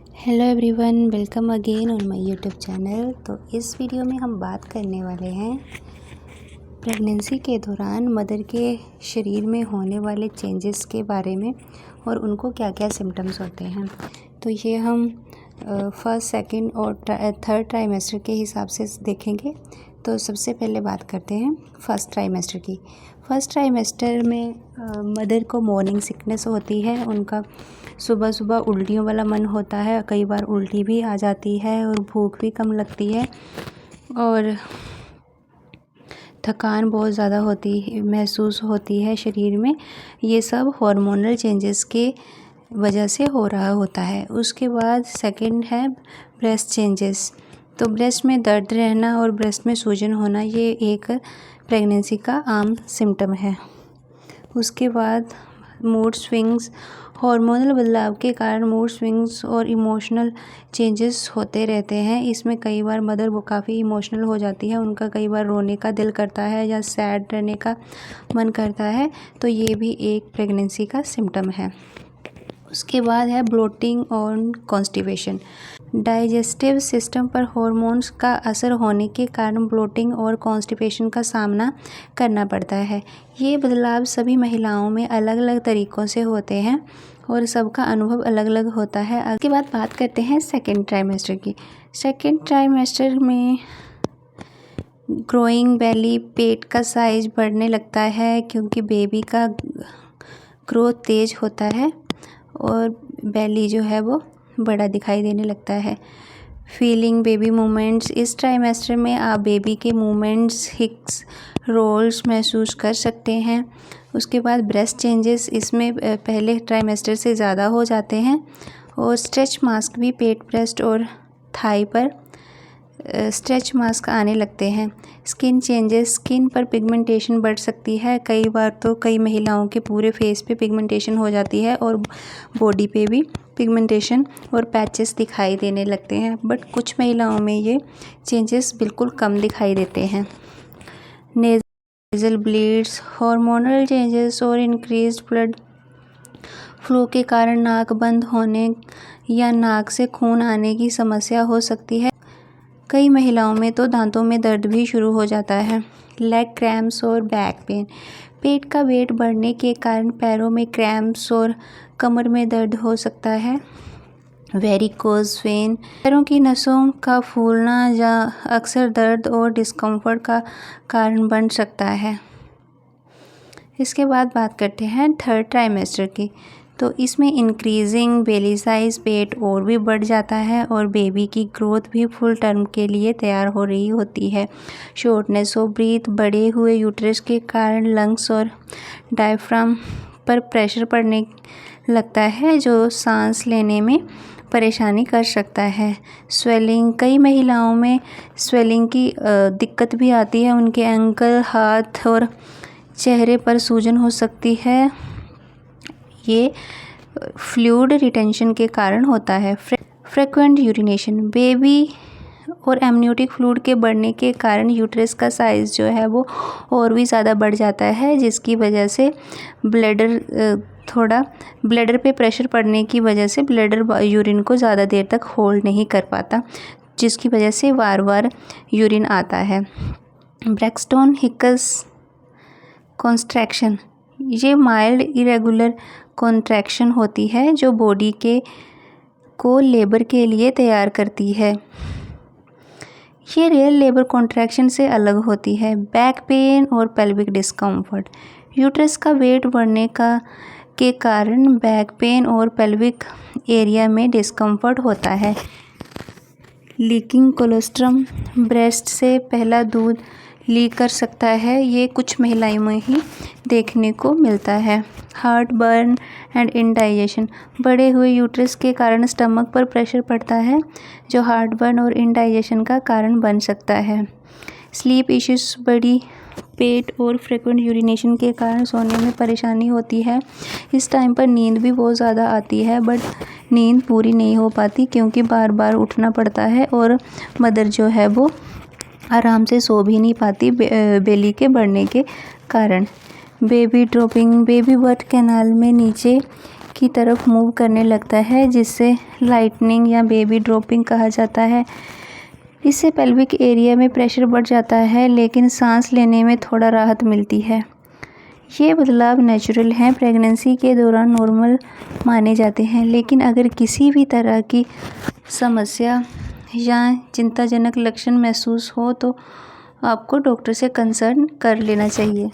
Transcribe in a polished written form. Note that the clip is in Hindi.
Hello everyone, welcome again on my YouTube channel. तो इस वीडियो में हम बात करने वाले हैं प्रेगनेंसी के दौरान मदर के शरीर में होने वाले चेंजेस के बारे में और उनको क्या क्या सिम्टम्स होते हैं। तो ये हम फर्स्ट, सेकंड और थर्ड ट्राइमेस्टर के हिसाब से देखेंगे। तो सबसे पहले बात करते हैं फर्स्ट ट्राइमेस्टर की। फर्स्ट ट्राइमेस्टर में मदर को मॉर्निंग सिकनेस होती है। उनका सुबह सुबह उल्टियों वाला मन होता है, कई बार उल्टी भी आ जाती है और भूख भी कम लगती है और थकान बहुत ज़्यादा महसूस होती है शरीर में। ये सब हार्मोनल चेंजेस के वजह से हो रहा होता है। उसके बाद सेकंड है ब्रेस्ट चेंजेस। तो ब्रेस्ट में दर्द रहना और ब्रेस्ट में सूजन होना ये एक प्रेगनेंसी का आम सिम्टम है। उसके बाद मूड स्विंग्स, हार्मोनल बदलाव के कारण मूड स्विंग्स और इमोशनल चेंजेस होते रहते हैं। इसमें कई बार मदर वो काफ़ी इमोशनल हो जाती है, उनका कई बार रोने का दिल करता है या सैड रहने का मन करता है। तो ये भी एक प्रेगनेंसी का सिम्टम है। उसके बाद है ब्लोटिंग और कॉन्स्टिपेशन। डाइजेस्टिव सिस्टम पर हार्मोन्स का असर होने के कारण ब्लोटिंग और कॉन्स्टिपेशन का सामना करना पड़ता है। ये बदलाव सभी महिलाओं में अलग अलग तरीक़ों से होते हैं और सबका अनुभव अलग अलग होता है। उसके बाद बात करते हैं सेकेंड ट्राइमेस्टर की। सेकेंड ट्राइमेस्टर में ग्रोइंग बेली, पेट का साइज बढ़ने लगता है क्योंकि बेबी का ग्रोथ तेज होता है और बेली जो है वो बड़ा दिखाई देने लगता है। फीलिंग बेबी मूवमेंट्स, इस ट्राइमेस्टर में आप बेबी के मूवमेंट्स, हिक्स, रोल्स महसूस कर सकते हैं। उसके बाद ब्रेस्ट चेंजेस, इसमें पहले ट्राइमेस्टर से ज़्यादा हो जाते हैं और स्ट्रेच मार्क्स भी पेट, ब्रेस्ट और थाई पर स्ट्रेच मार्क्स आने लगते हैं। स्किन चेंजेस, स्किन पर पिगमेंटेशन बढ़ सकती है। कई बार तो कई महिलाओं के पूरे फेस पे पिगमेंटेशन हो जाती है और बॉडी पे भी पिगमेंटेशन और पैचेस दिखाई देने लगते हैं। बट कुछ महिलाओं में ये चेंजेस बिल्कुल कम दिखाई देते हैं। नेज़ल ब्लीड्स, हार्मोनल चेंजेस और इंक्रीज्ड ब्लड फ्लो के कारण नाक बंद होने या नाक से खून आने की समस्या हो सकती है। कई महिलाओं में तो दांतों में दर्द भी शुरू हो जाता है। लेग क्रैम्प्स और बैक पेन, पेट का वेट बढ़ने के कारण पैरों में क्रैम्प्स और कमर में दर्द हो सकता है। वेरिकोज वेन, पैरों की नसों का फूलना या अक्सर दर्द और डिस्कम्फर्ट का कारण बन सकता है। इसके बाद बात करते हैं थर्ड ट्राइमेस्टर की। तो इसमें इंक्रीजिंग बेली साइज़, पेट और भी बढ़ जाता है और बेबी की ग्रोथ भी फुल टर्म के लिए तैयार हो रही होती है। शॉर्टनेस ऑफ ब्रीथ, बढ़े हुए यूट्रस के कारण लंग्स और डायफ्राम पर प्रेशर पड़ने लगता है जो सांस लेने में परेशानी कर सकता है। स्वेलिंग, कई महिलाओं में स्वेलिंग की दिक्कत भी आती है। उनके एंकल, हाथ और चेहरे पर सूजन हो सकती है। ये फ्लूइड रिटेंशन के कारण होता है। फ्रीक्वेंट यूरिनेशन, बेबी और एमनियोटिक फ्लूइड के बढ़ने के कारण यूट्रस का साइज़ जो है वो और भी ज़्यादा बढ़ जाता है, जिसकी वजह से ब्लैडर पे प्रेशर पड़ने की वजह से ब्लैडर यूरिन को ज़्यादा देर तक होल्ड नहीं कर पाता, जिसकी वजह से बार बार यूरिन आता है। ब्रैक्सटन हिकस कॉन्ट्रैक्शन, ये माइल्ड इरेगुलर कॉन्ट्रैक्शन होती है जो बॉडी को लेबर के लिए तैयार करती है। ये रियल लेबर कॉन्ट्रैक्शन से अलग होती है। बैक पेन और पेल्विक डिस्कम्फर्ट, यूट्रस का वेट बढ़ने के कारण बैक पेन और पेल्विक एरिया में डिस्कम्फर्ट होता है। लीकिंग कोलोस्ट्रम, ब्रेस्ट से पहला दूध लीक कर सकता है, ये कुछ महिलाओं में ही देखने को मिलता है। हार्ट बर्न एंड इंडाइजेशन, बढ़े हुए यूट्रस के कारण स्टमक पर प्रेशर पड़ता है जो हार्ट बर्न और इंडाइजेशन का कारण बन सकता है। स्लीप इश्यूज, बड़ी पेट और फ्रीक्वेंट यूरिनेशन के कारण सोने में परेशानी होती है। इस टाइम पर नींद भी बहुत ज़्यादा आती है, बट नींद पूरी नहीं हो पाती क्योंकि बार बार उठना पड़ता है और मदर जो है वो आराम से सो भी नहीं पाती बेली के बढ़ने के कारण। Baby dropping, baby birth canal में नीचे की तरफ मूव करने लगता है, जिससे लाइटनिंग या बेबी ड्रॉपिंग कहा जाता है। इससे पेल्विक एरिया में प्रेशर बढ़ जाता है, लेकिन सांस लेने में थोड़ा राहत मिलती है। ये बदलाव नेचुरल हैं, प्रेगनेंसी के दौरान नॉर्मल माने जाते हैं, लेकिन अगर किसी भी तरह की समस्या या चिंताजनक लक्षण महसूस हो तो आपको डॉक्टर से कंसल्ट कर लेना चाहिए।